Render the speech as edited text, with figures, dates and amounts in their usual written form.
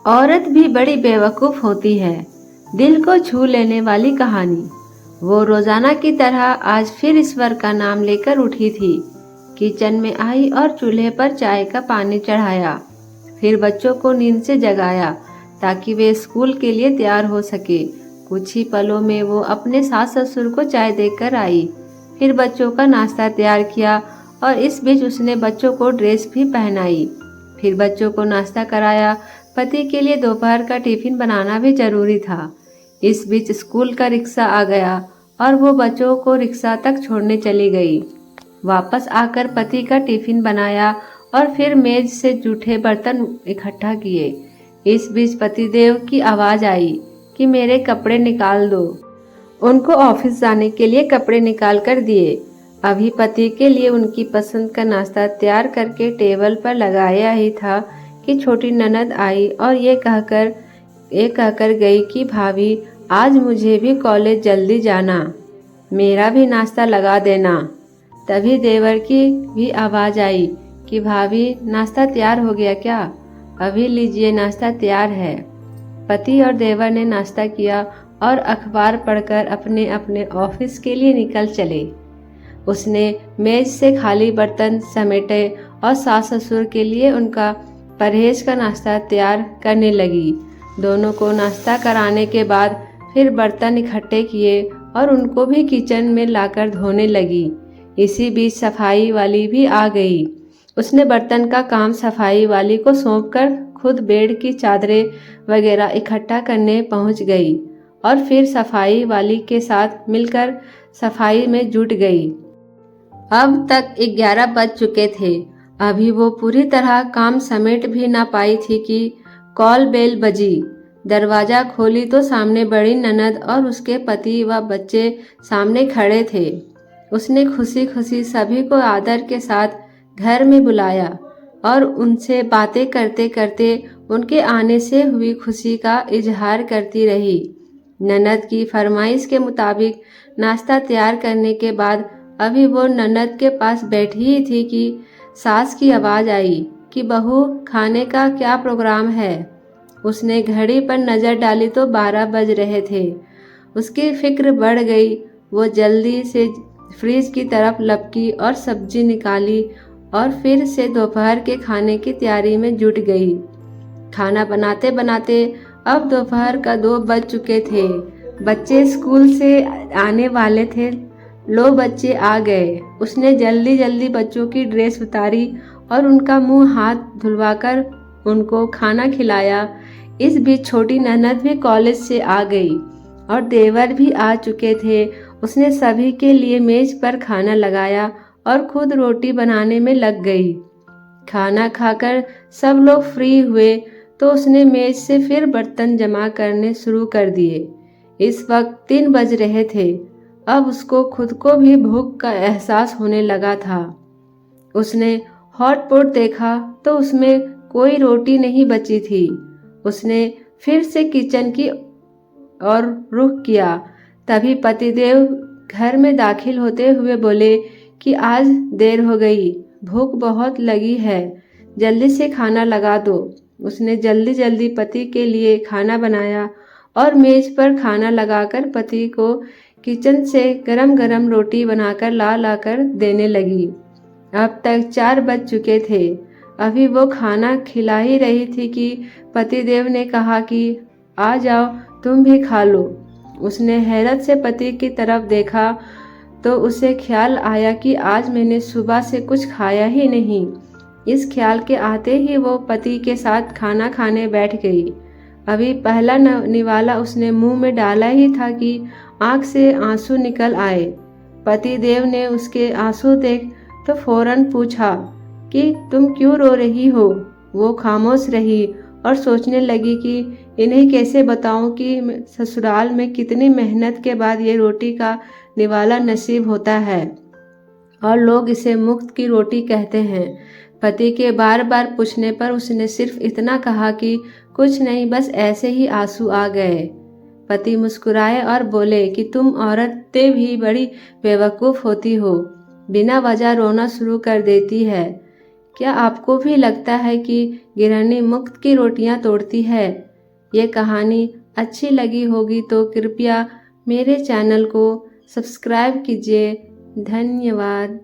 औरत भी बड़ी बेवकूफ़ होती है। दिल को छू लेने वाली कहानी। वो रोजाना की तरह आज फिर ईश्वर का नाम लेकर उठी थी। किचन में आई और चूल्हे पर चाय का पानी चढ़ाया। फिर बच्चों को नींद से जगाया ताकि वे स्कूल के लिए तैयार हो सके। कुछ ही पलों में वो अपने सास ससुर को चाय देकर आई। फिर बच्चों का नाश्ता तैयार किया और इस बीच उसने बच्चों को ड्रेस भी पहनाई। फिर बच्चों को नाश्ता कराया। पति के लिए दोपहर का टिफिन बनाना भी जरूरी था। इस बीच स्कूल का रिक्शा आ गया और वो बच्चों को रिक्शा तक छोड़ने चली गई। वापस आकर पति का टिफिन बनाया और फिर मेज से जूठे बर्तन इकट्ठा किए। इस बीच पतिदेव की आवाज आई कि मेरे कपड़े निकाल दो। उनको ऑफिस जाने के लिए कपड़े निकाल कर दिए। अभी पति के लिए उनकी पसंद का नाश्ता तैयार करके टेबल पर लगाया ही था कि छोटी ननद आई और ये कहकर गई कि भाभी आज मुझे भी कॉलेज जल्दी जाना, मेरा भी नाश्ता लगा देना। तभी देवर की भी आवाज आई कि भाभी नाश्ता तैयार हो गया क्या? अभी लीजिए नाश्ता तैयार है। पति और देवर ने नाश्ता किया और अखबार पढ़कर अपने अपने ऑफिस के लिए निकल चले। उसने मेज से खाली बर्तन समेटे और सास ससुर के लिए उनका परहेज का नाश्ता तैयार करने लगी। दोनों को नाश्ता कराने के बाद फिर बर्तन इकट्ठे किए और उनको भी किचन में लाकर धोने लगी। इसी बीच सफाई वाली भी आ गई। उसने बर्तन का काम सफाई वाली को सौंपकर खुद बेड की चादरें वगैरह इकट्ठा करने पहुंच गई और फिर सफाई वाली के साथ मिलकर सफाई में जुट गई। अब तक 11 बज चुके थे। अभी वो पूरी तरह काम समेट भी ना पाई थी कि कॉल बेल बजी। दरवाजा खोली तो सामने बड़ी ननद और उसके पति व बच्चे सामने खड़े थे। उसने खुशी खुशी सभी को आदर के साथ घर में बुलाया और उनसे बातें करते करते उनके आने से हुई खुशी का इजहार करती रही। ननद की फरमाइश के मुताबिक नाश्ता तैयार करने के बाद अभी वो ननद के पास बैठी ही थी कि सास की आवाज आई कि बहू खाने का क्या प्रोग्राम है। उसने घड़ी पर नजर डाली तो 12 बज रहे थे। उसकी फिक्र बढ़ गई। वो जल्दी से फ्रिज की तरफ लपकी और सब्जी निकाली और फिर से दोपहर के खाने की तैयारी में जुट गई। खाना बनाते बनाते अब दोपहर का 2 बज चुके थे। बच्चे स्कूल से आने वाले थे। लो बच्चे आ गए। उसने जल्दी जल्दी बच्चों की ड्रेस उतारी और उनका मुंह हाथ धुलवाकर उनको खाना खिलाया। इस बीच छोटी ननद भी कॉलेज से आ गई और देवर भी आ चुके थे। उसने सभी के लिए मेज पर खाना लगाया और खुद रोटी बनाने में लग गई। खाना खाकर सब लोग फ्री हुए तो उसने मेज से फिर बर्तन जमा करने शुरू कर दिए। इस वक्त 3 बज रहे थे। अब उसको खुद को भी भूख का एहसास होने लगा था। उसने हॉटपॉट देखा तो उसमें कोई रोटी नहीं बची थी। उसने फिर से किचन की ओर रुख किया। तभी पतिदेव घर में दाखिल होते हुए बोले कि आज देर हो गई, भूख बहुत लगी है, जल्दी से खाना लगा दो। उसने जल्दी जल्दी पति के लिए खाना बनाया और मेज पर खाना लगाकर पति को किचन से गरम गरम रोटी बनाकर ला लाकर देने लगी। अब तक 4 बज चुके थे। अभी वो खाना खिला ही रही थी कि पतिदेव ने कहा कि आ जाओ तुम भी खा लो। उसने हैरत से पति की तरफ देखा तो उसे ख्याल आया कि आज मैंने सुबह से कुछ खाया ही नहीं। इस ख्याल के आते ही वो पति के साथ खाना खाने बैठ गई। अभी पहला निवाला उसने मुंह में डाला ही था कि आंख से आंसू निकल आए। पतिदेव ने उसके आंसू देख तो फौरन पूछा कि तुम क्यों रो रही हो। वो खामोश रही और सोचने लगी कि इन्हें कैसे बताऊं कि ससुराल में कितनी मेहनत के बाद ये रोटी का निवाला नसीब होता है और लोग इसे मुफ्त की रोटी कहते हैं। पति के बार बार पूछने पर उसने सिर्फ इतना कहा कि कुछ नहीं, बस ऐसे ही आंसू आ गए। पति मुस्कुराए और बोले कि तुम औरतें भी बड़ी बेवकूफ़ होती हो, बिना वजह रोना शुरू कर देती है। क्या आपको भी लगता है कि गृहिणी मुफ्त की रोटियां तोड़ती है? ये कहानी अच्छी लगी होगी तो कृपया मेरे चैनल को सब्सक्राइब कीजिए। धन्यवाद।